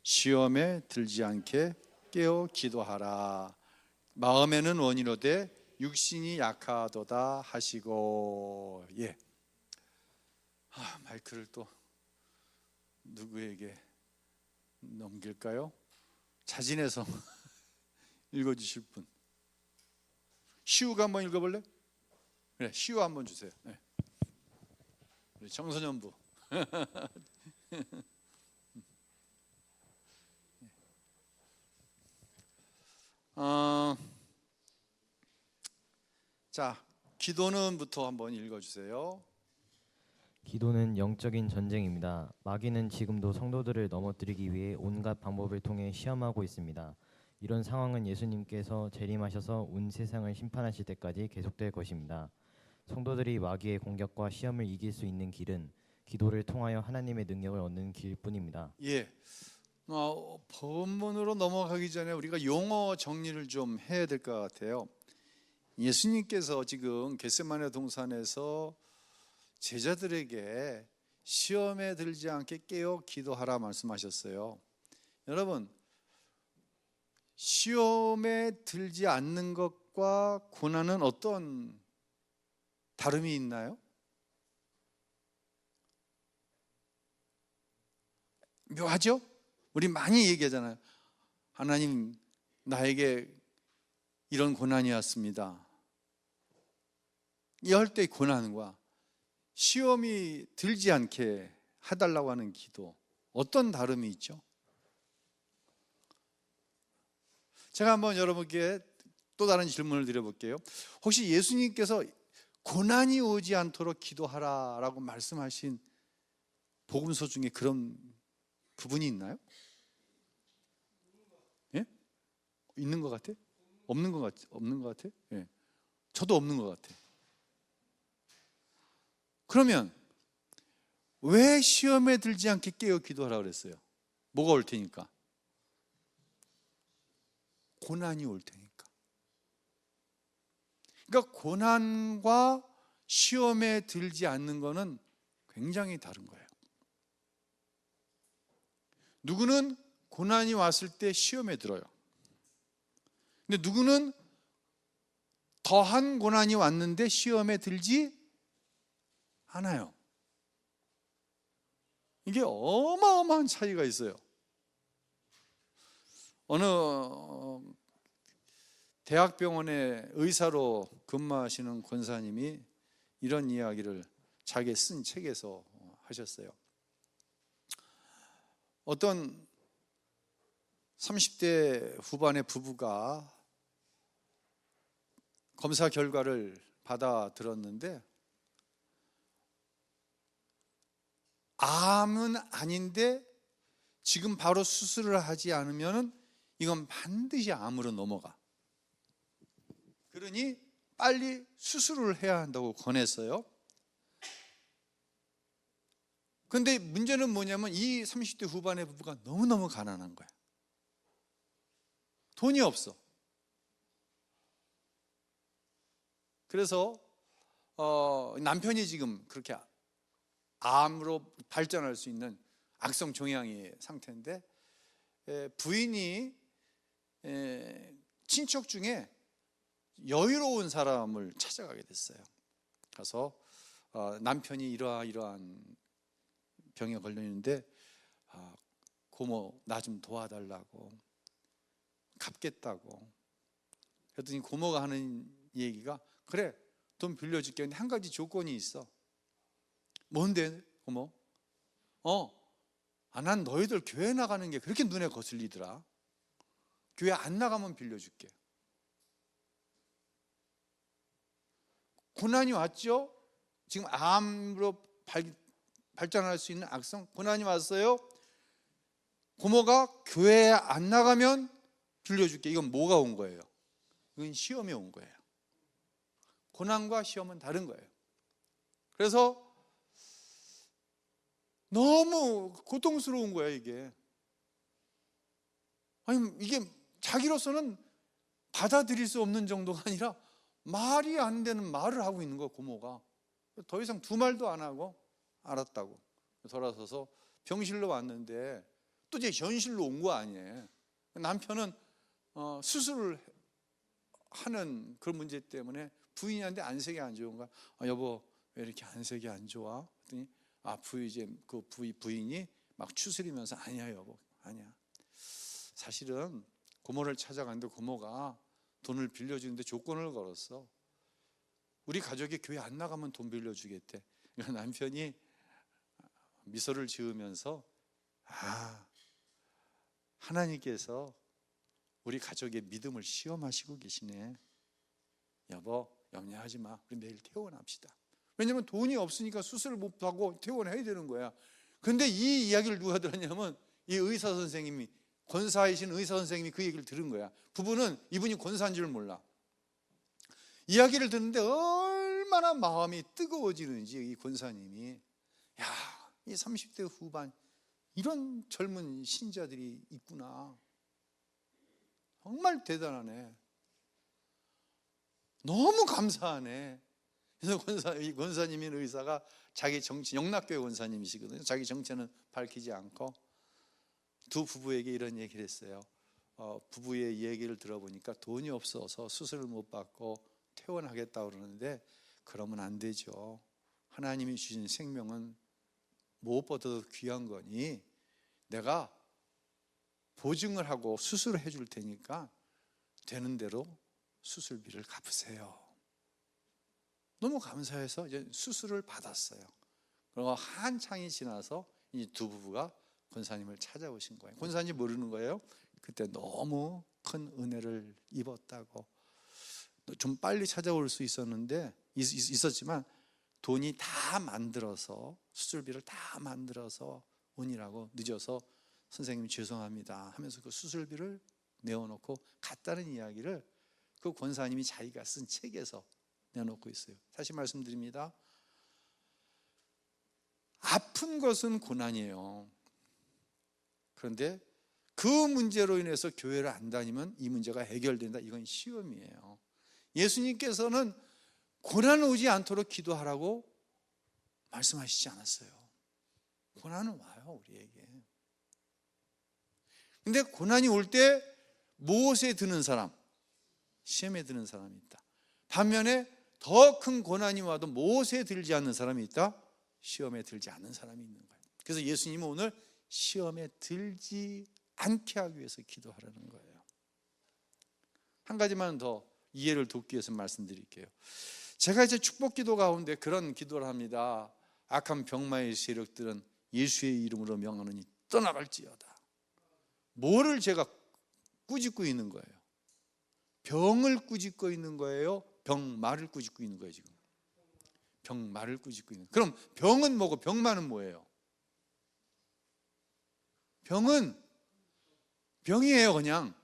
시험에 들지 않게 깨어 기도하라. 마음에는 원이로되 육신이 약하도다 하시고. 마이크를 또 누구에게 넘길까요? 자진해서 읽어주실 분. 시우가 한번 읽어볼래? 그래, 시우 한번 주세요. 네. 우리 청소년부. 자, 기도는부터 한번 읽어주세요. 기도는 영적인 전쟁입니다. 마귀는 지금도 성도들을 넘어뜨리기 위해 온갖 방법을 통해 시험하고 있습니다. 이런 상황은 예수님께서 재림하셔서 온 세상을 심판하실 때까지 계속될 것입니다. 성도들이 마귀의 공격과 시험을 이길 수 있는 길은 기도를 통하여 하나님의 능력을 얻는 길뿐입니다. 본문으로 넘어가기 전에 우리가 용어 정리를 좀 해야 될 것 같아요. 예수님께서 지금 겟세마네 동산에서 제자들에게 시험에 들지 않게 깨어 기도하라 말씀하셨어요. 여러분, 시험에 들지 않는 것과 고난은 어떤 다름이 있나요? 묘하죠? 우리 많이 얘기하잖아요. 하나님, 나에게 이런 고난이 왔습니다. 이럴 때의 고난과 시험이 들지 않게 해달라고 하는 기도, 어떤 다름이 있죠? 제가 한번 여러분께 또 다른 질문을 드려볼게요. 혹시 예수님께서 고난이 오지 않도록 기도하라라고 말씀하신 복음서 중에 그런 부분이 있나요? 예? 있는 것 같아? 없는 것 같아? 예. 저도 없는 것 같아. 그러면 왜 시험에 들지 않게 깨어 기도하라 그랬어요? 뭐가 올 테니까? 고난이 올 테니까. 그러니까 고난과 시험에 들지 않는 것은 굉장히 다른 거예요. 누구는 고난이 왔을 때 시험에 들어요. 근데 누구는 더한 고난이 왔는데 시험에 들지 않아요. 이게 어마어마한 차이가 있어요. 어느 대학병원의 의사로 근무하시는 권사님이 이런 이야기를 자기 쓴 책에서 하셨어요. 어떤 30대 후반의 부부가 검사 결과를 받아 들었는데 암은 아닌데 지금 바로 수술을 하지 않으면 이건 반드시 암으로 넘어가. 그러니 빨리 수술을 해야 한다고 권했어요. 그런데 문제는 뭐냐면 이 30대 후반의 부부가 너무너무 가난한 거야. 돈이 없어. 그래서 남편이 지금 그렇게 암으로 발전할 수 있는 악성 종양의 상태인데 부인이 친척 중에 여유로운 사람을 찾아가게 됐어요. 가서 남편이 이러한 병에 걸려 있는데 고모 나 좀 도와달라고, 갚겠다고. 그랬더니 고모가 하는 얘기가 그래 돈 빌려줄게. 근데 한 가지 조건이 있어. 뭔데 고모? 난 너희들 교회 나가는 게 그렇게 눈에 거슬리더라. 교회 안 나가면 빌려줄게. 고난이 왔죠? 지금 암으로 발전할 수 있는 악성 고난이 왔어요. 고모가 교회에 안 나가면 빌려줄게. 이건 뭐가 온 거예요? 이건 시험이 온 거예요. 고난과 시험은 다른 거예요. 그래서 너무 고통스러운 거야 이게. 아니 이게 자기로서는 받아들일 수 없는 정도가 아니라 말이 안 되는 말을 하고 있는 거야 고모가. 더 이상 두 말도 안 하고 알았다고 돌아서서 병실로 왔는데 또 이제 현실로 온 거 아니에요. 남편은 수술을 하는 그런 문제 때문에 부인한테 안색이 안 좋은 거야. 여보 왜 이렇게 안색이 안 좋아? 그랬더니 부인이 막 추스리면서 아니야 여보 아니야. 사실은 고모를 찾아갔는데 고모가 돈을 빌려주는데 조건을 걸었어. 우리 가족이 교회 안 나가면 돈 빌려주겠대. 그러니까 남편이 미소를 지으면서 하나님께서 우리 가족의 믿음을 시험하시고 계시네. 여보 염려하지 마. 우리 내일 퇴원합시다. 왜냐면 돈이 없으니까 수술을 못 하고 퇴원해야 되는 거야. 그런데 이 이야기를 누가 들었냐면 이 의사 선생님이, 권사이신 의사 선생님이 그 얘기를 들은 거야. 부부는 이분이 권사인 줄 몰라. 이야기를 듣는데 얼마나 마음이 뜨거워지는지 이 권사님이, 이 30대 후반 이런 젊은 신자들이 있구나. 정말 대단하네. 너무 감사하네. 그래서 이 권사님인 의사가 자기 정체, 영락교회 권사님이시거든요. 자기 정체는 밝히지 않고 두 부부에게 이런 얘기를 했어요. 부부의 얘기를 들어보니까 돈이 없어서 수술을 못 받고 퇴원하겠다고 그러는데 그러면 안 되죠. 하나님이 주신 생명은 무엇보다도 귀한 거니 내가 보증을 하고 수술을 해줄 테니까 되는 대로 수술비를 갚으세요. 너무 감사해서 이제 수술을 받았어요. 그리고 한창이 지나서 이 두 부부가 권사님을 찾아오신 거예요. 권사님 모르는 거예요. 그때 너무 큰 은혜를 입었다고. 좀 빨리 찾아올 수 있었지만 돈이 다 만들어서 수술비를 다 만들어서 오니라고 늦어서 선생님 죄송합니다 하면서 그 수술비를 내어놓고 갔다는 이야기를 그 권사님이 자기가 쓴 책에서 내놓고 있어요. 다시 말씀드립니다. 아픈 것은 고난이에요. 그런데 그 문제로 인해서 교회를 안 다니면 이 문제가 해결된다. 이건 시험이에요. 예수님께서는 고난 오지 않도록 기도하라고 말씀하시지 않았어요. 고난은 와요, 우리에게. 근데 고난이 올 때 무엇에 드는 사람? 시험에 드는 사람이 있다. 반면에 더 큰 고난이 와도 무엇에 들지 않는 사람이 있다? 시험에 들지 않는 사람이 있는 거예요. 그래서 예수님은 오늘 시험에 들지 않게 하기 위해서 기도하라는 거예요. 한 가지만 더 이해를 돕기 위해서 말씀드릴게요. 제가 이제 축복기도 가운데 그런 기도를 합니다. 악한 병마의 세력들은 예수의 이름으로 명하노니 떠나갈지어다. 뭐를 제가 꾸짖고 있는 거예요? 병을 꾸짖고 있는 거예요? 병마를 꾸짖고 있는 거예요 지금? 병마를 꾸짖고 있는. 그럼 병은 뭐고 병마는 뭐예요? 병은 병이에요 그냥.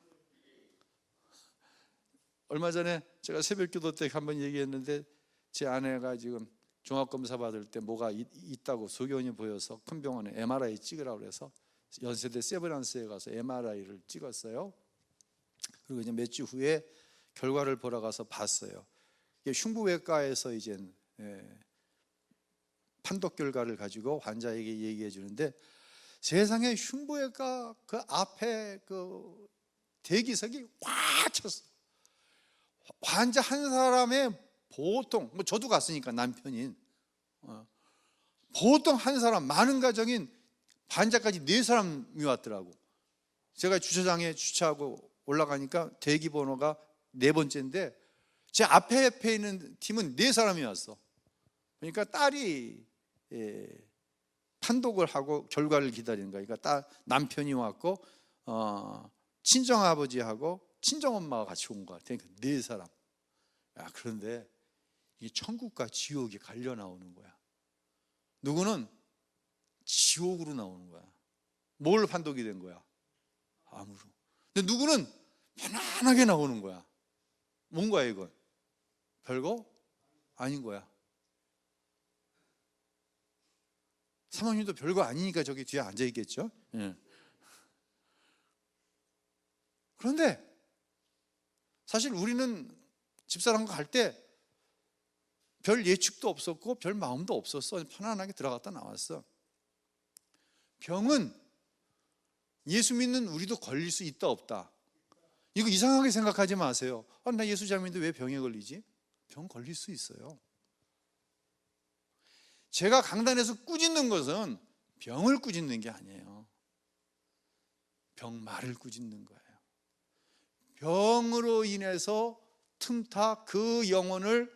얼마 전에 제가 새벽기도 때 한번 얘기했는데 제 아내가 지금 종합검사 받을 때 뭐가 있다고 소견이 보여서 큰 병원에 MRI 찍으라고 그래서 연세대 세브란스에 가서 MRI를 찍었어요. 그리고 이제 몇 주 후에 결과를 보러 가서 봤어요. 이게 흉부외과에서 이제 판독 결과를 가지고 환자에게 얘기해 주는데 세상에 흉부외과 그 앞에 그 대기석이 꽉 찼어. 환자 한 사람의 보통 저도 갔으니까 남편인 보통 한 사람 많은 가정인 환자까지 4사람이 왔더라고. 제가 주차장에 주차하고 올라가니까 대기 번호가 4번째인데 제 앞에 있는 팀은 4사람이 왔어. 그러니까 딸이 판독을 하고 결과를 기다리는 거야. 그러니까 남편이 왔고 친정아버지하고 친정엄마가 같이 온 거야. 그러니까 4사람. 그런데 이 천국과 지옥이 갈려 나오는 거야. 누구는 지옥으로 나오는 거야. 뭘 판독이 된 거야? 암으로. 근데 누구는 편안하게 나오는 거야. 뭔 거야 이건? 별거 아닌 거야. 사모님도 별거 아니니까 저기 뒤에 앉아 있겠죠? 예. 그런데 사실 우리는 집사람과 갈 때 별 예측도 없었고 별 마음도 없었어. 편안하게 들어갔다 나왔어. 병은 예수 믿는 우리도 걸릴 수 있다 없다? 이거 이상하게 생각하지 마세요. 나 예수 잘 믿는데 왜 병에 걸리지? 병 걸릴 수 있어요. 제가 강단에서 꾸짖는 것은 병을 꾸짖는 게 아니에요. 병마를 꾸짖는 거예요. 병으로 인해서 틈타 그 영혼을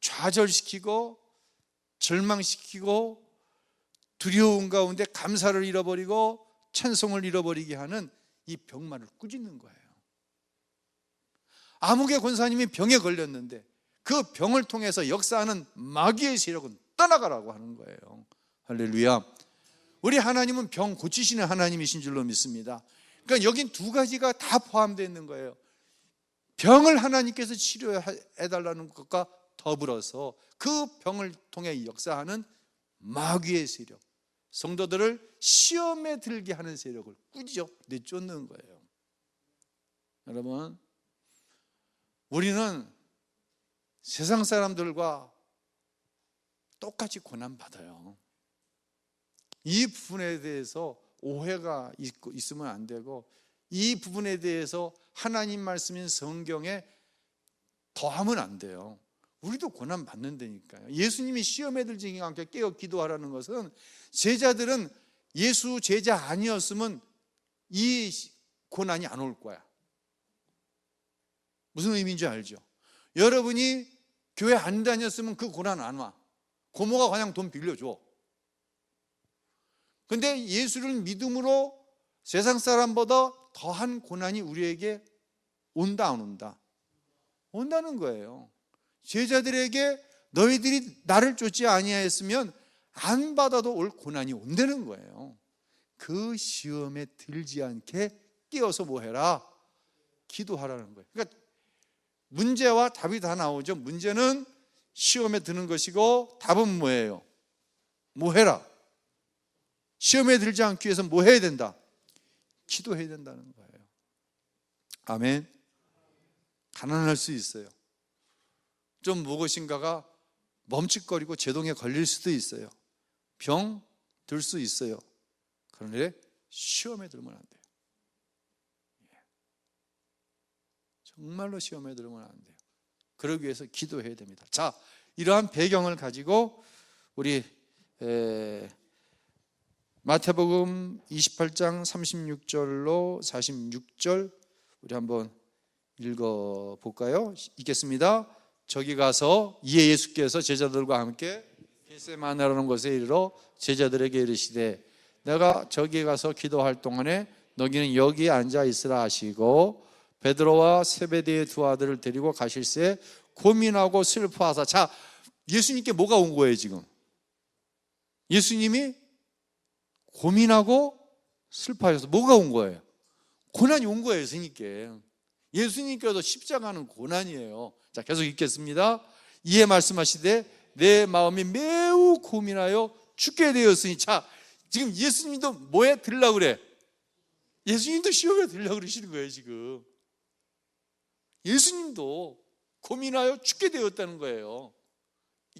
좌절시키고 절망시키고 두려움 가운데 감사를 잃어버리고 찬송을 잃어버리게 하는 이 병마를 꾸짖는 거예요. 아무개 권사님이 병에 걸렸는데 그 병을 통해서 역사하는 마귀의 세력은 떠나가라고 하는 거예요. 할렐루야. 우리 하나님은 병 고치시는 하나님이신 줄로 믿습니다. 그러니까 여긴 두 가지가 다 포함되어 있는 거예요. 병을 하나님께서 치료해달라는 것과 더불어서 그 병을 통해 역사하는 마귀의 세력, 성도들을 시험에 들게 하는 세력을 꾸짖어 내쫓는 거예요. 여러분, 우리는 세상 사람들과 똑같이 고난받아요. 이 부분에 대해서 오해가 있으면 안 되고, 이 부분에 대해서 하나님 말씀인 성경에 더하면 안 돼요. 우리도 고난 받는다니까요. 예수님이 시험에 들지 않게 깨어 기도하라는 것은, 제자들은 예수 제자 아니었으면 이 고난이 안 올 거야. 무슨 의미인지 알죠? 여러분이 교회 안 다녔으면 그 고난 안 와. 고모가 그냥 돈 빌려줘. 근데 예수를 믿음으로 세상 사람보다 더한 고난이 우리에게 온다 안 온다? 온다는 거예요. 제자들에게 너희들이 나를 쫓지 아니하였으면 안 받아도 올 고난이 온다는 거예요. 그 시험에 들지 않게 깨어서 뭐 해라? 기도하라는 거예요. 그러니까 문제와 답이 다 나오죠. 문제는 시험에 드는 것이고, 답은 뭐예요? 뭐 해라? 시험에 들지 않기 위해서 뭐 해야 된다? 기도해야 된다는 거예요. 아멘. 가난할 수 있어요. 좀 무엇인가가 멈칫거리고 제동에 걸릴 수도 있어요. 병 들 수 있어요. 그런데 시험에 들면 안 돼요. 정말로 시험에 들면 안 돼요. 그러기 위해서 기도해야 됩니다. 자, 이러한 배경을 가지고 우리 마태복음 28장 36절로 46절 우리 한번 읽어볼까요? 읽겠습니다. 저기 가서 이에 예수께서 제자들과 함께 겟세마네라는 곳에 이르러 제자들에게 이르시되 내가 저기 가서 기도할 동안에 너희는 여기 앉아 있으라 하시고, 베드로와 세베대의 두 아들을 데리고 가실새 고민하고 슬퍼하사. 자, 예수님께 뭐가 온 거예요 지금? 예수님이 고민하고 슬퍼하셔서 뭐가 온 거예요? 고난이 온 거예요. 예수님께. 예수님께도 십자가는 고난이에요. 자, 계속 읽겠습니다. 이에 말씀하시되 내 마음이 매우 고민하여 죽게 되었으니. 자, 지금 예수님도 뭐에 들으려고 그래? 예수님도 시험에 들으려고 그러시는 거예요 지금. 예수님도 고민하여 죽게 되었다는 거예요.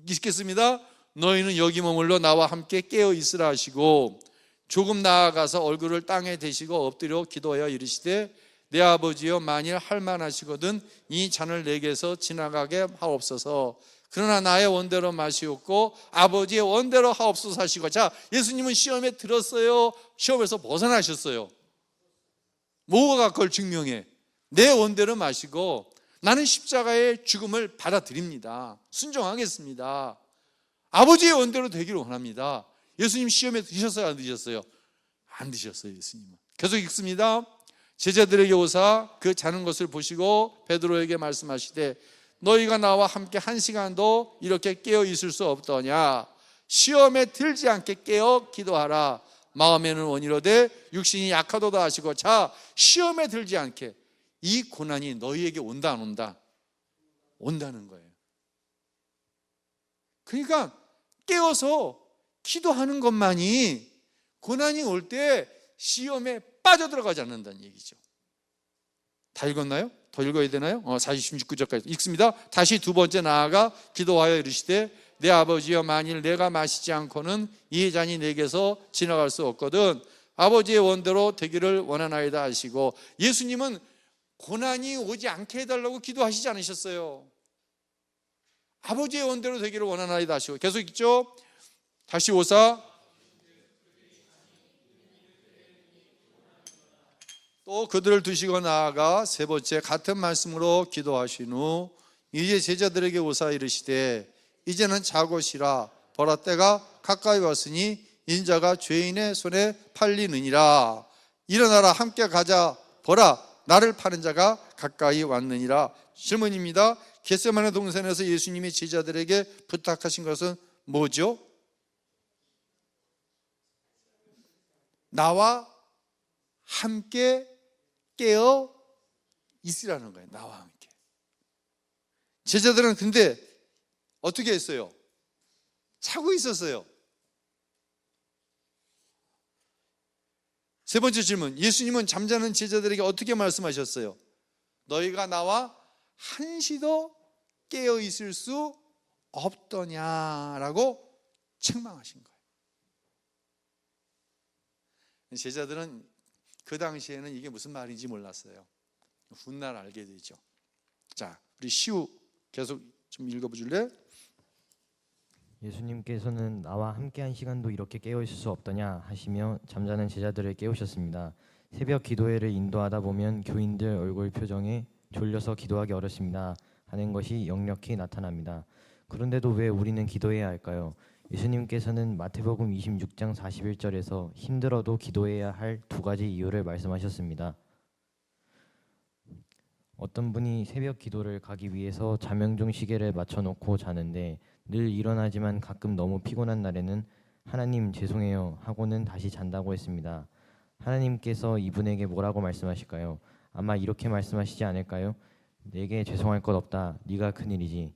읽겠습니다. 너희는 여기 머물러 나와 함께 깨어 있으라 하시고, 조금 나아가서 얼굴을 땅에 대시고 엎드려 기도하여 이르시되 내 아버지여, 만일 할만하시거든 이 잔을 내게서 지나가게 하옵소서. 그러나 나의 원대로 마시옵고 아버지의 원대로 하옵소서 하시고. 자, 예수님은 시험에 들었어요? 시험에서 벗어나셨어요? 뭐가 그걸 증명해? 내 원대로 마시고 나는 십자가의 죽음을 받아들입니다. 순종하겠습니다. 아버지의 원대로 되기를 원합니다. 예수님 시험에 드셨어요? 안 드셨어요? 안 드셨어요. 예수님은. 계속 읽습니다. 제자들에게 오사 그 자는 것을 보시고 베드로에게 말씀하시되 너희가 나와 함께 한 시간도 이렇게 깨어 있을 수 없더냐? 시험에 들지 않게 깨어 기도하라. 마음에는 원이로되 육신이 약하도다 하시고. 자, 시험에 들지 않게. 이 고난이 너희에게 온다 안 온다? 온다는 거예요. 그러니까 깨어서 기도하는 것만이 고난이 올 때 시험에 빠져들어가지 않는다는 얘기죠. 다 읽었나요? 더 읽어야 되나요? 46절까지 읽습니다. 다시 두 번째 나아가 기도하여 이르시되 내 아버지여, 만일 내가 마시지 않고는 이 잔이 내게서 지나갈 수 없거든 아버지의 원대로 되기를 원하나이다 하시고, 예수님은 고난이 오지 않게 해달라고 기도하시지 않으셨어요. 아버지의 원대로 되기를 원하나이다 하시고, 계속 있죠. 다시 오사 또 그들을 두시고 나아가 세 번째 같은 말씀으로 기도하신 후 이제 제자들에게 오사 이르시되 이제는 자고 쉬라. 보라 때가 가까이 왔으니 인자가 죄인의 손에 팔리느니라. 일어나라 함께 가자. 보라 나를 파는 자가 가까이 왔느니라. 질문입니다. 겟세마네 동산에서 예수님이 제자들에게 부탁하신 것은 뭐죠? 나와 함께 깨어 있으라는 거예요. 나와 함께. 제자들은 근데 어떻게 했어요? 자고 있었어요. 세 번째 질문, 예수님은 잠자는 제자들에게 어떻게 말씀하셨어요? 너희가 나와 한시도 깨어 있을 수 없더냐라고 책망하신 거예요. 제자들은 그 당시에는 이게 무슨 말인지 몰랐어요. 훗날 알게 되죠. 자, 우리 시우 계속 좀 읽어보실래요? 예수님께서는 나와 함께한 시간도 이렇게 깨어 있을 수 없더냐 하시며 잠자는 제자들을 깨우셨습니다. 새벽 기도회를 인도하다 보면 교인들 얼굴 표정에 졸려서 기도하기 어렵습니다 하는 것이 역력히 나타납니다. 그런데도 왜 우리는 기도해야 할까요? 예수님께서는 마태복음 26장 41절에서 힘들어도 기도해야 할 두 가지 이유를 말씀하셨습니다. 어떤 분이 새벽 기도를 가기 위해서 자명종 시계를 맞춰놓고 자는데 늘 일어나지만 가끔 너무 피곤한 날에는 하나님 죄송해요 하고는 다시 잔다고 했습니다. 하나님께서 이분에게 뭐라고 말씀하실까요? 아마 이렇게 말씀하시지 않을까요? 내게 죄송할 것 없다. 네가 큰일이지.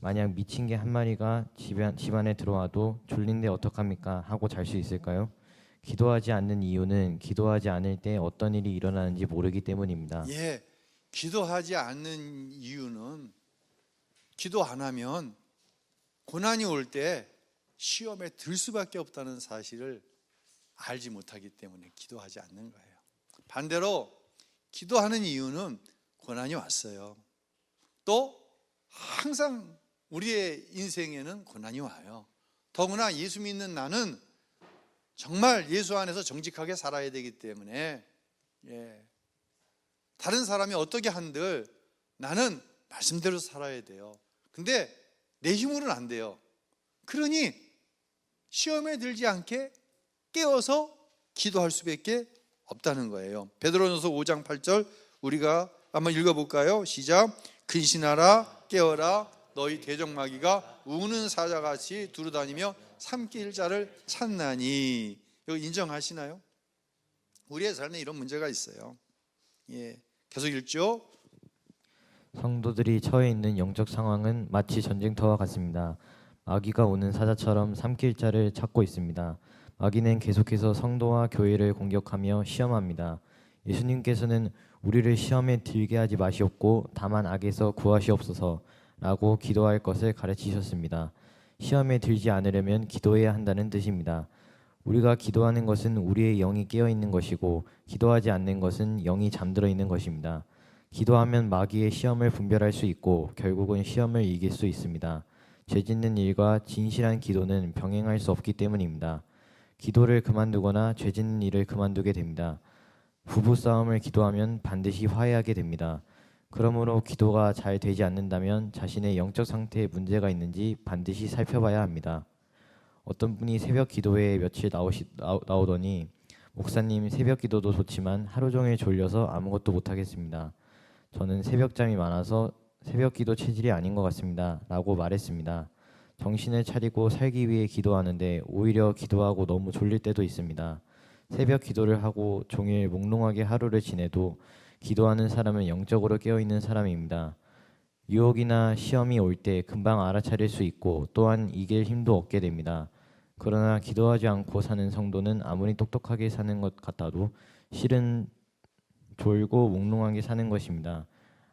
만약 미친 개 한 마리가 집안에 들어와도 졸린데 어떡합니까? 하고 잘 수 있을까요? 기도하지 않는 이유는 기도하지 않을 때 어떤 일이 일어나는지 모르기 때문입니다. 예, 기도하지 않는 이유는 기도 안 하면 고난이 올 때 시험에 들 수밖에 없다는 사실을 알지 못하기 때문에 기도하지 않는 거예요. 반대로 기도하는 이유는 고난이 왔어요. 또 항상 우리의 인생에는 고난이 와요. 더구나 예수 믿는 나는 정말 예수 안에서 정직하게 살아야 되기 때문에 다른 사람이 어떻게 한들 나는 말씀대로 살아야 돼요. 근데 내 힘으로는 안 돼요. 그러니 시험에 들지 않게 깨어서 기도할 수밖에 없다는 거예요. 베드로전서 5장 8절 우리가 한번 읽어볼까요? 시작. 근신하라 깨어라 너희 대적마귀가 우는 사자같이 두루다니며 삼킬 자를 찾나니. 이거 인정하시나요? 우리의 삶에 이런 문제가 있어요. 계속 읽죠. 성도들이 처해 있는 영적 상황은 마치 전쟁터와 같습니다. 마귀가 오는 사자처럼 삼킬 자를 찾고 있습니다. 마귀는 계속해서 성도와 교회를 공격하며 시험합니다. 예수님께서는 우리를 시험에 들게 하지 마시옵고 다만 악에서 구하시옵소서 라고 기도할 것을 가르치셨습니다. 시험에 들지 않으려면 기도해야 한다는 뜻입니다. 우리가 기도하는 것은 우리의 영이 깨어 있는 것이고 기도하지 않는 것은 영이 잠들어 있는 것입니다. 기도하면 마귀의 시험을 분별할 수 있고 결국은 시험을 이길 수 있습니다. 죄짓는 일과 진실한 기도는 병행할 수 없기 때문입니다. 기도를 그만두거나 죄짓는 일을 그만두게 됩니다. 부부싸움을 기도하면 반드시 화해하게 됩니다. 그러므로 기도가 잘 되지 않는다면 자신의 영적 상태에 문제가 있는지 반드시 살펴봐야 합니다. 어떤 분이 새벽 기도회에 며칠 나오더니 목사님 새벽 기도도 좋지만 하루 종일 졸려서 아무것도 못하겠습니다. 저는 새벽잠이 많아서 새벽 기도 체질이 아닌 것 같습니다. 라고 말했습니다. 정신을 차리고 살기 위해 기도하는데 오히려 기도하고 너무 졸릴 때도 있습니다. 새벽 기도를 하고 종일 몽롱하게 하루를 지내도 기도하는 사람은 영적으로 깨어있는 사람입니다. 유혹이나 시험이 올 때 금방 알아차릴 수 있고 또한 이길 힘도 얻게 됩니다. 그러나 기도하지 않고 사는 성도는 아무리 똑똑하게 사는 것 같아도 실은 졸고 몽롱하게 사는 것입니다.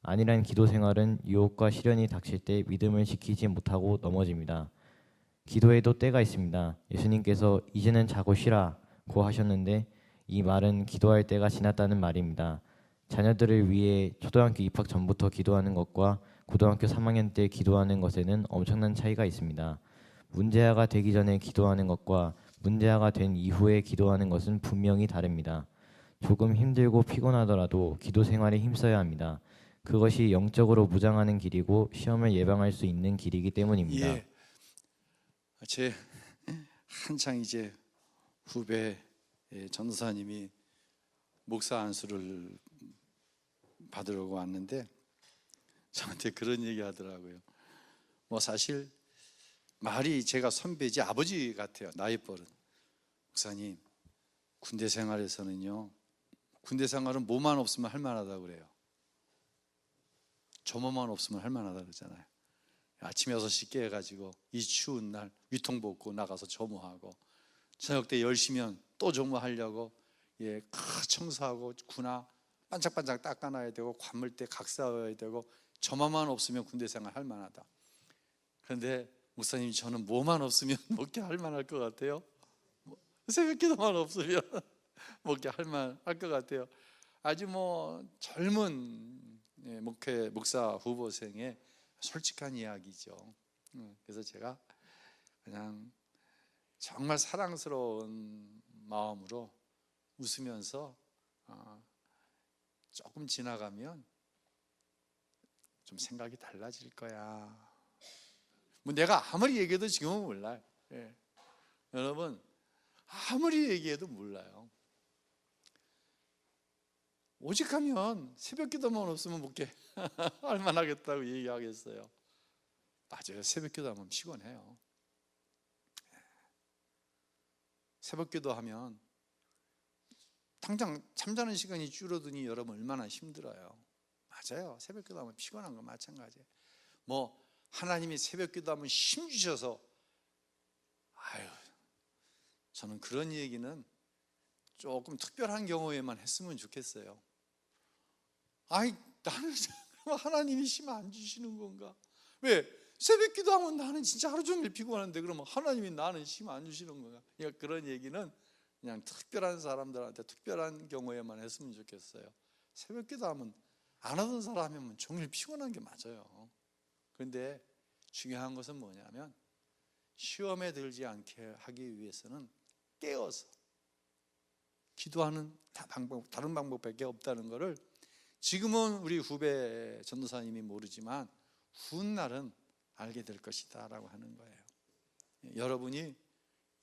안일한 기도 생활은 유혹과 시련이 닥칠 때 믿음을 지키지 못하고 넘어집니다. 기도에도 때가 있습니다. 예수님께서 이제는 자고 쉬라고 하셨는데 이 말은 기도할 때가 지났다는 말입니다. 자녀들을 위해 초등학교 입학 전부터 기도하는 것과 고등학교 3학년 때 기도하는 것에는 엄청난 차이가 있습니다. 문제아가 되기 전에 기도하는 것과 문제아가 된 이후에 기도하는 것은 분명히 다릅니다. 조금 힘들고 피곤하더라도 기도 생활에 힘써야 합니다. 그것이 영적으로 무장하는 길이고 시험을 예방할 수 있는 길이기 때문입니다. 예, 제 한창 이제 후배 전도사님이 목사 안수를 받으려고 왔는데 저한테 그런 얘기 하더라고요. 뭐 사실 말이 제가 선배지 아버지 같아요. 나이 버릇. 목사님, 군대 생활에서는요, 군대 생활은 뭐만 없으면 할 만하다고 그래요. 조모만 없으면 할 만하다 그러잖아요. 아침 6시 깨가지고 이 추운 날 위통 벗고 나가서 조모하고, 저녁 때 10시면 또 조모하려고 청소하고 군화 반짝반짝 닦아놔야 되고 관물대 각 쌓아야 되고, 저만만 없으면 군대 생활 할 만하다. 그런데 목사님, 저는 뭐만 없으면 먹게 할 만할 것 같아요. 새벽기도만 없으면 먹게 할 만할 것 같아요. 아주 젊은 목사 후보생의 솔직한 이야기죠. 그래서 제가 그냥 정말 사랑스러운 마음으로 웃으면서 조금 지나가면 좀 생각이 달라질 거야. 내가 아무리 얘기해도 지금은 몰라요. 여러분, 아무리 얘기해도 몰라요. 오직하면 새벽기도만 없으면 먹게 할 만하겠다고 얘기하겠어요. 맞아요. 새벽기도 하면 피곤해요. 새벽기도 하면 당장 잠자는 시간이 줄어드니 여러분 얼마나 힘들어요. 맞아요. 새벽기도 하면 피곤한 거 마찬가지예요. 하나님이 새벽기도 하면 힘 주셔서, 저는 그런 얘기는 조금 특별한 경우에만 했으면 좋겠어요. 나는 하나님이 힘 안 주시는 건가? 왜? 새벽기도 하면 나는 진짜 하루 종일 피곤한데 그러면 하나님이 나는 힘 안 주시는 건가? 그러니까 그런 얘기는 그냥 특별한 사람들한테 특별한 경우에만 했으면 좋겠어요. 새벽기도 하면 안 하던 사람이면 종일 피곤한 게 맞아요. 그런데 중요한 것은 뭐냐면, 시험에 들지 않게 하기 위해서는 깨어서 기도하는 다른 방법밖에 없다는 것을 지금은 우리 후배 전도사님이 모르지만 훗날은 알게 될 것이다 라고 하는 거예요. 여러분이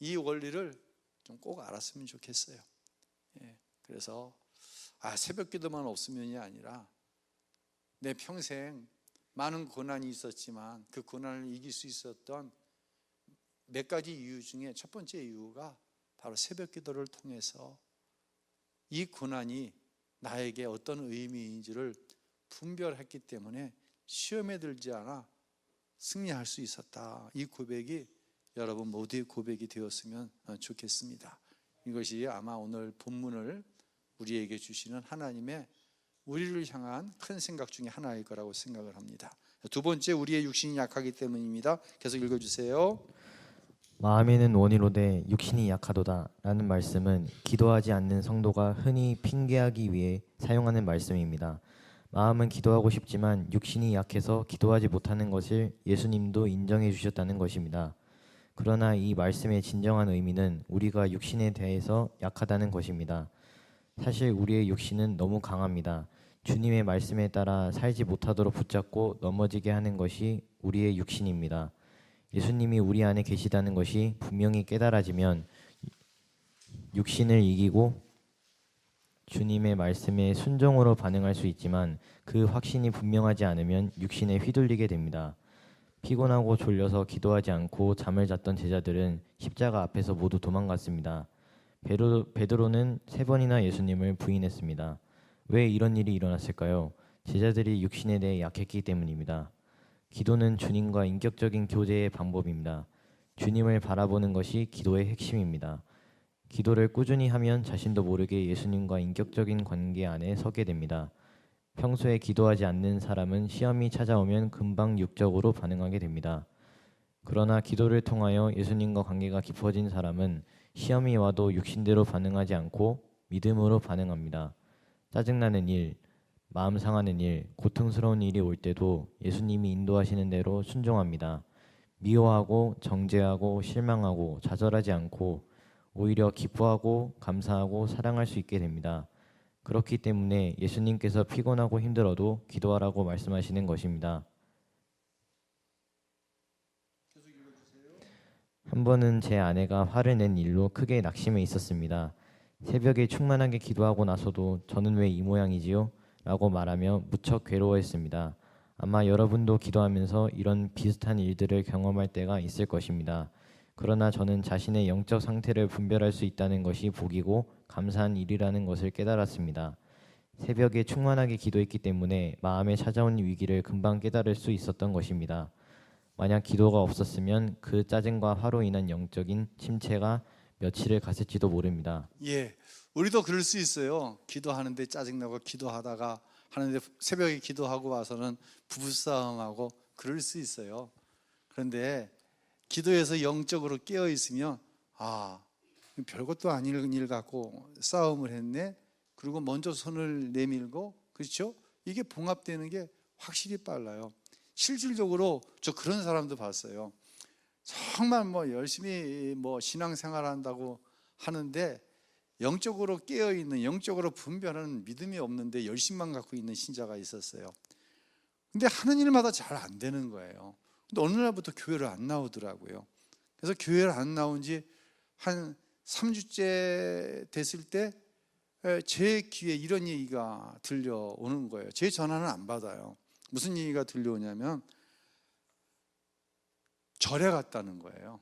이 원리를 좀 꼭 알았으면 좋겠어요. 그래서 새벽 기도만 없으면이 아니라 내 평생 많은 고난이 있었지만 그 고난을 이길 수 있었던 몇 가지 이유 중에 첫 번째 이유가 바로 새벽 기도를 통해서 이 고난이 나에게 어떤 의미인지를 분별했기 때문에 시험에 들지 않아 승리할 수 있었다. 이 고백이 여러분 모두의 고백이 되었으면 좋겠습니다. 이것이 아마 오늘 본문을 우리에게 주시는 하나님의 우리를 향한 큰 생각 중에 하나일 거라고 생각을 합니다. 두 번째, 우리의 육신이 약하기 때문입니다. 계속 읽어주세요. 마음에는 원이로되 육신이 약하도다 라는 말씀은 기도하지 않는 성도가 흔히 핑계하기 위해 사용하는 말씀입니다. 마음은 기도하고 싶지만 육신이 약해서 기도하지 못하는 것을 예수님도 인정해 주셨다는 것입니다. 그러나 이 말씀의 진정한 의미는 우리가 육신에 대해서 약하다는 것입니다. 사실 우리의 육신은 너무 강합니다. 주님의 말씀에 따라 살지 못하도록 붙잡고 넘어지게 하는 것이 우리의 육신입니다. 예수님이 우리 안에 계시다는 것이 분명히 깨달아지면 육신을 이기고 주님의 말씀에 순종으로 반응할 수 있지만 그 확신이 분명하지 않으면 육신에 휘둘리게 됩니다. 피곤하고 졸려서 기도하지 않고 잠을 잤던 제자들은 십자가 앞에서 모두 도망갔습니다. 베드로는 3번이나 예수님을 부인했습니다. 왜 이런 일이 일어났을까요? 제자들이 육신에 대해 약했기 때문입니다. 기도는 주님과 인격적인 교제의 방법입니다. 주님을 바라보는 것이 기도의 핵심입니다. 기도를 꾸준히 하면 자신도 모르게 예수님과 인격적인 관계 안에 서게 됩니다. 평소에 기도하지 않는 사람은 시험이 찾아오면 금방 육적으로 반응하게 됩니다. 그러나 기도를 통하여 예수님과 관계가 깊어진 사람은 시험이 와도 육신대로 반응하지 않고 믿음으로 반응합니다. 짜증나는 일, 마음 상하는 일, 고통스러운 일이 올 때도 예수님이 인도하시는 대로 순종합니다. 미워하고 정죄하고 실망하고 좌절하지 않고 오히려 기뻐하고 감사하고 사랑할 수 있게 됩니다. 그렇기 때문에 예수님께서 피곤하고 힘들어도 기도하라고 말씀하시는 것입니다. 한 번은 제 아내가 화를 낸 일로 크게 낙심해 있었습니다. 새벽에 충만하게 기도하고 나서도 저는 왜 이 모양이지요? 라고 말하며 무척 괴로워했습니다. 아마 여러분도 기도하면서 이런 비슷한 일들을 경험할 때가 있을 것입니다. 그러나 저는 자신의 영적 상태를 분별할 수 있다는 것이 복이고 감사한 일이라는 것을 깨달았습니다. 새벽에 충만하게 기도했기 때문에 마음에 찾아온 위기를 금방 깨달을 수 있었던 것입니다. 만약 기도가 없었으면 그 짜증과 화로 인한 영적인 침체가 며칠을 갔을지도 모릅니다. 예, 우리도 그럴 수 있어요. 기도하는데 짜증나고 기도하다가 하는데 새벽에 기도하고 와서는 부부싸움하고 그럴 수 있어요. 그런데 기도에서 영적으로 깨어 있으면 별것도 아닌 일 갖고 싸움을 했네. 그리고 먼저 손을 내밀고, 그렇죠? 이게 봉합되는 게 확실히 빨라요. 실질적으로 저 그런 사람도 봤어요. 정말 열심히 신앙생활 한다고 하는데 영적으로 깨어 있는, 영적으로 분별하는 믿음이 없는데 열심만 갖고 있는 신자가 있었어요. 근데 하는 일마다 잘 안 되는 거예요. 근데 어느 날부터 교회를 안 나오더라고요. 그래서 교회를 안 나온 지 한 3주째 됐을 때 제 귀에 이런 얘기가 들려오는 거예요. 제 전화는 안 받아요. 무슨 얘기가 들려오냐면 절에 갔다는 거예요.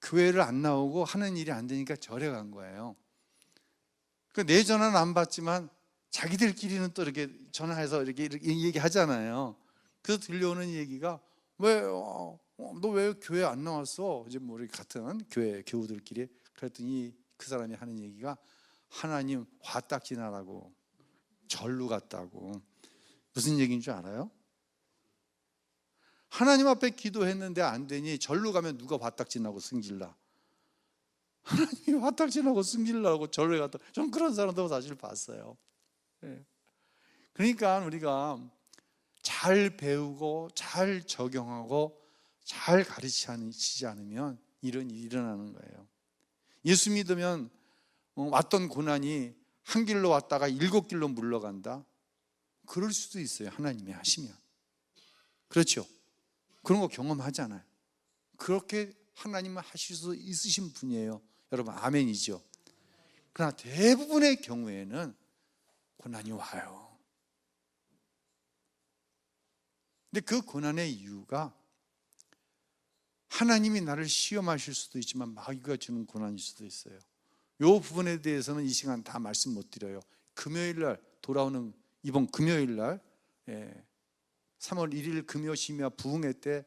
교회를 안 나오고 하는 일이 안 되니까 절에 간 거예요. 내 전화는 안 받지만 자기들끼리는 또 이렇게 전화해서 이렇게 얘기하잖아요. 그래서 들려오는 얘기가 너 왜 교회 안 나왔어? 이제 우리 같은 교회 교우들끼리. 그랬더니 그 사람이 하는 얘기가 하나님 화딱지나라고 절로 갔다고. 무슨 얘기인 줄 알아요? 하나님 앞에 기도했는데 안 되니 절로 가면 누가 화딱지나고 승질나? 하나님이 화딱지나고 승질나고 절로 갔다. 전 그런 사람도 사실 봤어요. 그러니까 우리가 잘 배우고 잘 적용하고 잘 가르치지 않으면 이런 일이 일어나는 거예요. 예수 믿으면 왔던 고난이 한 길로 왔다가 7길로 물러간다. 그럴 수도 있어요. 하나님이 하시면. 그렇죠? 그런 거 경험하잖아요. 그렇게 하나님은 하실 수 있으신 분이에요. 여러분 아멘이죠. 그러나 대부분의 경우에는 고난이 와요. 근데 그 고난의 이유가 하나님이 나를 시험하실 수도 있지만 마귀가 주는 고난일 수도 있어요. 이 부분에 대해서는 이 시간 다 말씀 못 드려요. 금요일 날 돌아오는 이번 금요일 날 3월 1일 금요 심야 부흥회 때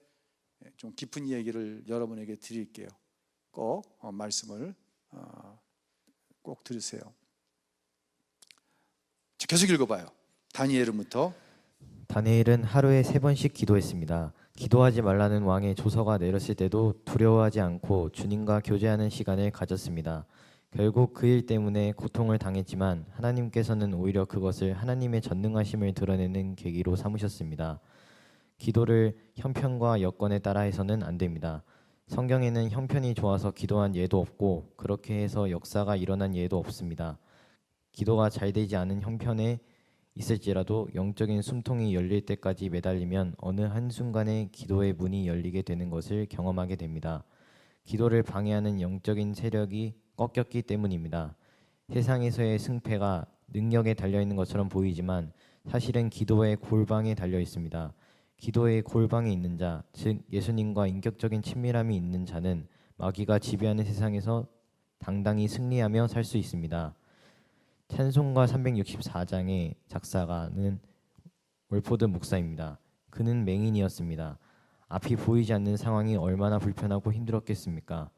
좀 깊은 얘기를 여러분에게 드릴게요. 꼭 말씀을 꼭 들으세요. 계속 읽어봐요. 다니엘은부터. 다니엘은 하루에 3번씩 기도했습니다. 기도하지 말라는 왕의 조서가 내렸을 때도 두려워하지 않고 주님과 교제하는 시간을 가졌습니다. 결국 그 일 때문에 고통을 당했지만 하나님께서는 오히려 그것을 하나님의 전능하심을 드러내는 계기로 삼으셨습니다. 기도를 형편과 여건에 따라 해서는 안 됩니다. 성경에는 형편이 좋아서 기도한 예도 없고 그렇게 해서 역사가 일어난 예도 없습니다. 기도가 잘 되지 않은 형편에 있을지라도 영적인 숨통이 열릴 때까지 매달리면 어느 한순간에 기도의 문이 열리게 되는 것을 경험하게 됩니다. 기도를 방해하는 영적인 세력이 꺾였기 때문입니다. 세상에서의 승패가 능력에 달려있는 것처럼 보이지만 사실은 기도의 골방에 달려 있습니다. 기도의 골방에 있는 자, 즉 예수님과 인격적인 친밀함이 있는 자는 마귀가 지배하는 세상에서 당당히 승리하며 살 수 있습니다. 찬송가 364장의 작사가는 월포드 목사입니다. 그는 맹인이었습니다. 앞이 보이지 않는 상황이 얼마나 불편하고 힘들었겠습니까?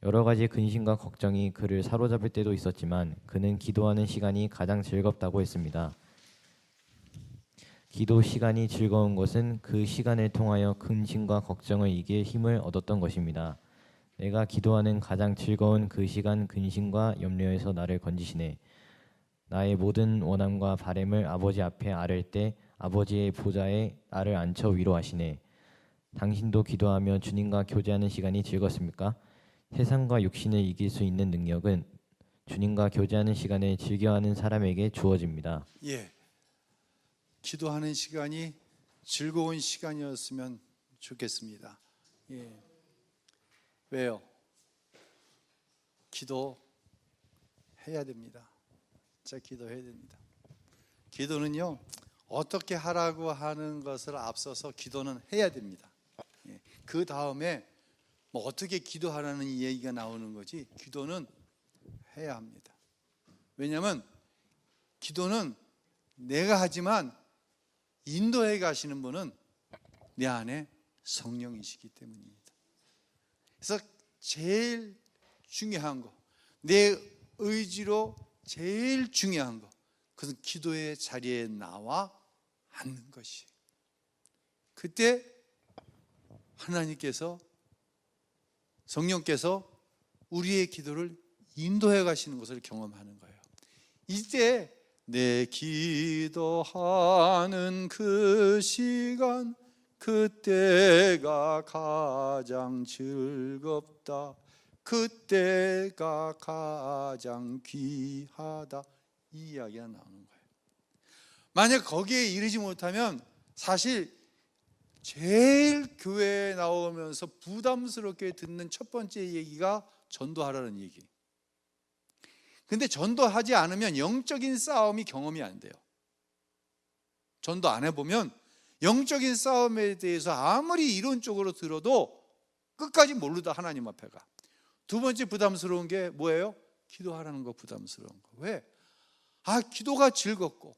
여러 가지 근심과 걱정이 그를 사로잡을 때도 있었지만 그는 기도하는 시간이 가장 즐겁다고 했습니다. 기도 시간이 즐거운 것은 그 시간을 통하여 근심과 걱정을 이길 힘을 얻었던 것입니다. 내가 기도하는 가장 즐거운 그 시간 근심과 염려에서 나를 건지시네. 나의 모든 원함과 바램을 아버지 앞에 아랠 때 아버지의 보좌에 나를 앉혀 위로하시네. 당신도 기도하며 주님과 교제하는 시간이 즐겁습니까? 세상과 육신을 이길 수 있는 능력은 주님과 교제하는 시간을 즐겨하는 사람에게 주어집니다. 예, 기도하는 시간이 즐거운 시간이었으면 좋겠습니다. 예, 왜요? 기도해야 됩니다. 진짜 기도해야 됩니다. 기도는요, 어떻게 하라고 하는 것을 앞서서 기도는 해야 됩니다. 예, 그 다음에 뭐 어떻게 기도하라는 얘기가 나오는 거지, 기도는 해야 합니다. 왜냐하면 기도는 내가 하지만 인도해 가시는 분은 내 안에 성령이시기 때문입니다. 그래서 제일 중요한 거, 내 의지로 제일 중요한 거, 그것은 기도의 자리에 나와 앉는 것이에요. 그때 하나님께서, 성령께서 우리의 기도를 인도해 가시는 것을 경험하는 거예요. 이때 내 기도하는 그 시간, 그때가 가장 즐겁다, 그때가 가장 귀하다, 이 이야기가 나오는 거예요. 만약 거기에 이르지 못하면 사실 제일 교회에 나오면서 부담스럽게 듣는 첫 번째 얘기가 전도하라는 얘기. 근데 전도하지 않으면 영적인 싸움이 경험이 안 돼요. 전도 안 해보면 영적인 싸움에 대해서 아무리 이론적으로 들어도 끝까지 모르다 하나님 앞에 가. 두 번째 부담스러운 게 뭐예요? 기도하라는 거 부담스러운 거. 왜? 기도가 즐겁고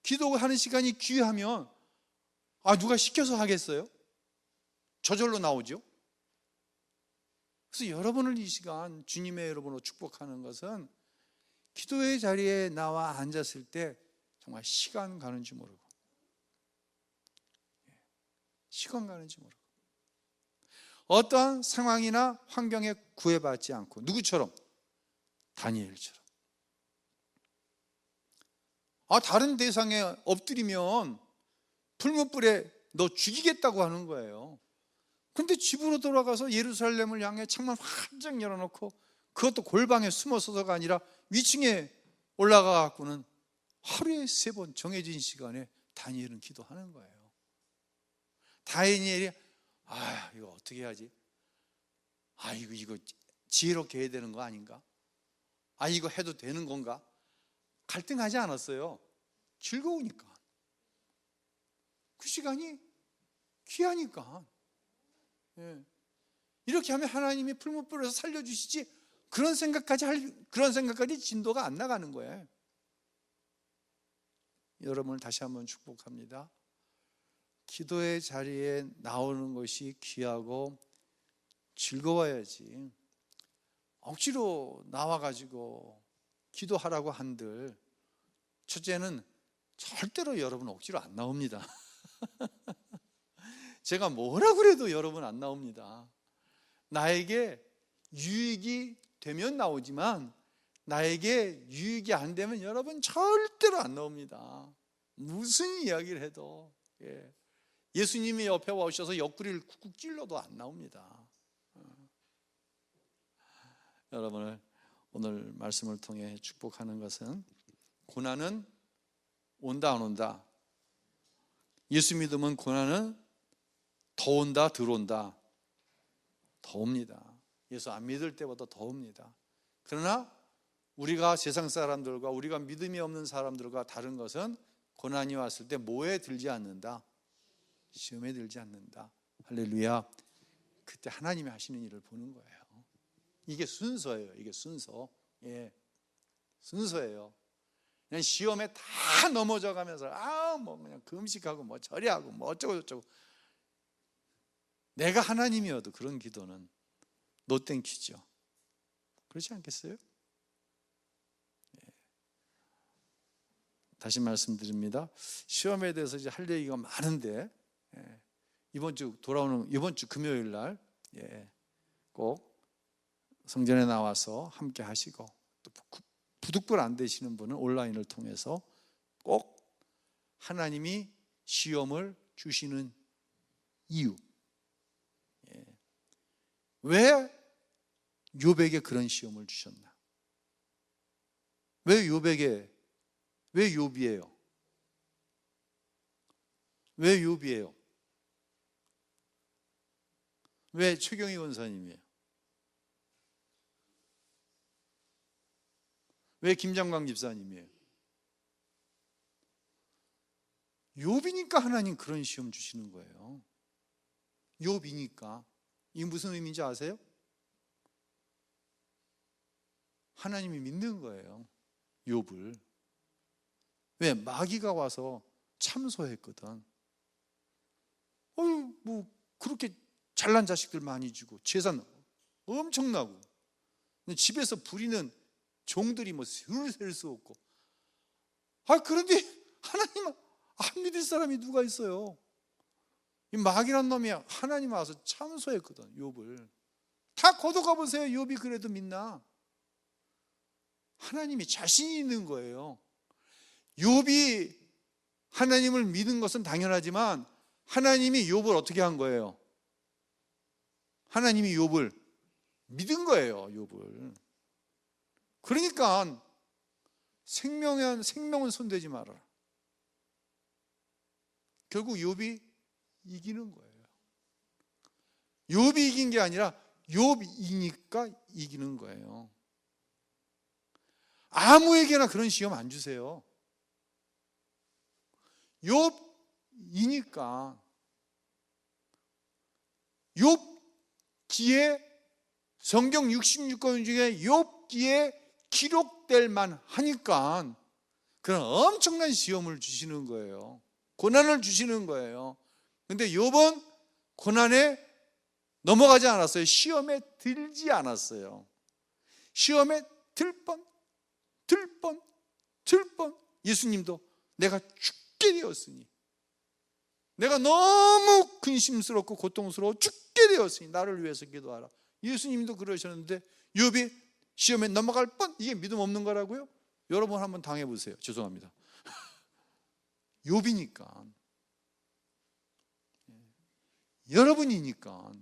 기도하는 시간이 귀하면 누가 시켜서 하겠어요? 저절로 나오죠. 그래서 여러분을 이 시간 주님의 여러분으로 축복하는 것은 기도의 자리에 나와 앉았을 때 정말 시간 가는 줄 모르고, 시간 가는 줄 모르고, 어떠한 상황이나 환경에 구애받지 않고, 누구처럼? 다니엘처럼. 다른 대상에 엎드리면 풀무불에 너 죽이겠다고 하는 거예요. 근데 집으로 돌아가서 예루살렘을 향해 창문 활짝 열어놓고, 그것도 골방에 숨어서가 아니라 위층에 올라가 갖고는 하루에 3번 정해진 시간에 다니엘은 기도하는 거예요. 다니엘이 이거 어떻게 해야지? 이거 지혜롭게 해야 되는 거 아닌가? 이거 해도 되는 건가? 갈등하지 않았어요. 즐거우니까. 그 시간이 귀하니까. 예. 이렇게 하면 하나님이 풀무불에서 살려주시지, 그런 생각까지 진도가 안 나가는 거예요. 여러분을 다시 한번 축복합니다. 기도의 자리에 나오는 것이 귀하고 즐거워야지, 억지로 나와가지고 기도하라고 한들, 첫째는 절대로 여러분 억지로 안 나옵니다. 제가 뭐라 그래도 여러분 안 나옵니다. 나에게 유익이 되면 나오지만 나에게 유익이 안 되면 여러분 절대로 안 나옵니다. 무슨 이야기를 해도. 예수님이 옆에 오셔서 옆구리를 쿡쿡 찔러도 안 나옵니다. 여러분을 오늘 말씀을 통해 축복하는 것은, 고난은 온다 안 온다? 예수 믿으면 고난은 더 온다 들어온다? 더 옵니다. 예수 안 믿을 때보다 더 옵니다. 그러나 우리가 세상 사람들과, 우리가 믿음이 없는 사람들과 다른 것은, 고난이 왔을 때 뭐에 들지 않는다? 시험에 들지 않는다. 할렐루야. 그때 하나님이 하시는 일을 보는 거예요. 이게 순서예요. 이게 순서. 순서예요. 그냥 시험에 다 넘어져 가면서 그냥 금식하고 뭐 절야하고 뭐 어쩌고 저쩌고. 내가 하나님이어도 그런 기도는 노땡키죠. 그렇지 않겠어요? 다시 말씀드립니다. 시험에 대해서 이제 할 얘기가 많은데, 이번 주 금요일 날 꼭 성전에 나와서 함께 하시고, 또 부득불 안 되시는 분은 온라인을 통해서 꼭 하나님이 시험을 주시는 이유, 왜 욥에게 그런 시험을 주셨나? 왜 욥에게, 왜 욥이에요? 왜 욥이에요? 왜 최경희 원사님이에요? 왜 김장광 집사님이에요? 욥이니까 하나님 그런 시험 주시는 거예요. 욥이니까. 이게 무슨 의미인지 아세요? 하나님이 믿는 거예요, 욥을. 왜? 마귀가 와서 참소했거든. 뭐 그렇게 잘난 자식들 많이 주고 재산 엄청나고, 집에서 부리는 종들이 뭐 셀 수 없고. 그런데 하나님 안 믿을 사람이 누가 있어요? 이 마귀란 놈이 하나님 와서 참소했거든, 욥을. 다 걷어가 보세요. 욥이 그래도 믿나? 하나님이 자신이 있는 거예요. 욥이 하나님을 믿은 것은 당연하지만 하나님이 욥을 어떻게 한 거예요? 하나님이 욥을 믿은 거예요, 욥을. 그러니까 생명은 손대지 말아라. 결국 욥이 이기는 거예요. 욥이 이긴 게 아니라 욥이니까 이기는 거예요. 아무에게나 그런 시험 안 주세요. 욥이니까. 욥기에, 성경 66권 중에 욥기에 기록될 만하니까 그런 엄청난 시험을 주시는 거예요. 고난을 주시는 거예요. 근데 욥은 고난에 넘어가지 않았어요. 시험에 들지 않았어요. 시험에 들 뻔. 예수님도 내가 죽게 되었으니, 내가 너무 근심스럽고 고통스러워 죽게 되었으니 나를 위해서 기도하라. 예수님도 그러셨는데 욥이 시험에 넘어갈 뻔. 이게 믿음 없는 거라고요? 여러분 한번 당해보세요. 죄송합니다. 욥이니까, 여러분이니까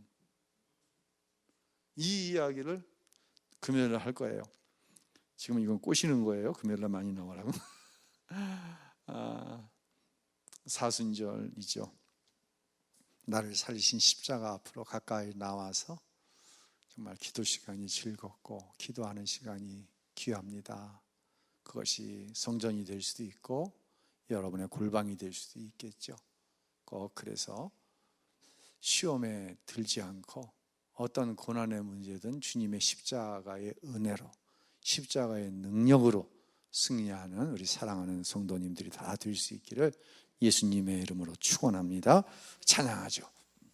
이 이야기를 금요일에 할 거예요. 지금 이건 꼬시는 거예요. 금요일에 많이 나오라고. 사순절이죠. 나를 살리신 십자가 앞으로 가까이 나와서 정말 기도 시간이 즐겁고 기도하는 시간이 귀합니다. 그것이 성전이 될 수도 있고 여러분의 골방이 될 수도 있겠죠. 꼭 그래서 시험에 들지 않고 어떤 고난의 문제든 주님의 십자가의 은혜로, 십자가의 능력으로 승리하는 우리 사랑하는 성도님들이 다 될 수 있기를 예수님의 이름으로 축원합니다. 찬양하죠.